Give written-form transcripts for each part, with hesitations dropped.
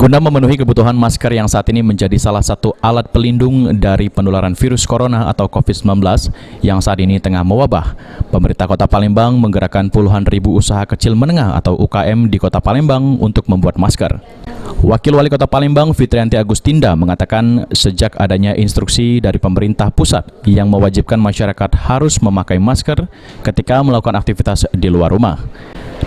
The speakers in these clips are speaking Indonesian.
Guna memenuhi kebutuhan masker yang saat ini menjadi salah satu alat pelindung dari penularan virus corona atau COVID-19 yang saat ini tengah mewabah, pemerintah Kota Palembang menggerakkan puluhan ribu usaha kecil menengah atau UKM di Kota Palembang untuk membuat masker. Wakil Wali Kota Palembang Fitrianti Agustinda mengatakan sejak adanya instruksi dari pemerintah pusat yang mewajibkan masyarakat harus memakai masker ketika melakukan aktivitas di luar rumah,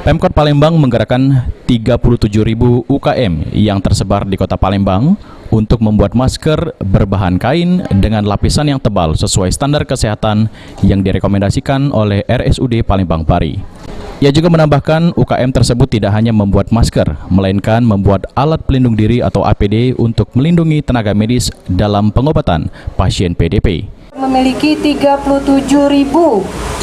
Pemkot Palembang menggerakkan 37.000 UKM yang tersebar di Kota Palembang untuk membuat masker berbahan kain dengan lapisan yang tebal sesuai standar kesehatan yang direkomendasikan oleh RSUD Palembang Pari. Ia juga menambahkan UKM tersebut tidak hanya membuat masker, melainkan membuat alat pelindung diri atau APD untuk melindungi tenaga medis dalam pengobatan pasien PDP. Memiliki 37.000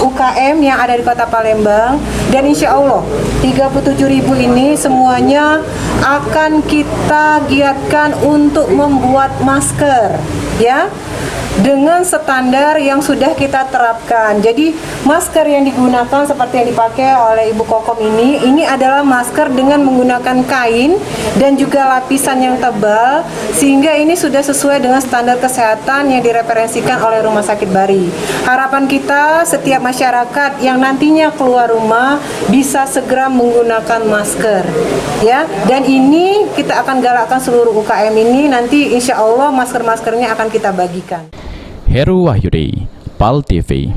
UKM yang ada di Kota Palembang, dan insya Allah 37.000 ini semuanya akan kita giatkan untuk membuat masker, ya, dengan standar yang sudah kita terapkan. Jadi masker yang digunakan seperti yang dipakai oleh Ibu Kokom ini adalah masker dengan menggunakan kain dan juga lapisan yang tebal, sehingga ini sudah sesuai dengan standar kesehatan yang direferensikan oleh Rumah Sakit Bari. Harapan kita setiap masyarakat yang nantinya keluar rumah bisa segera menggunakan masker, ya. Dan ini kita akan galakkan seluruh UKM ini, nanti insya Allah masker-maskernya akan kita bagikan. Heru Wahyudi, PAL TV.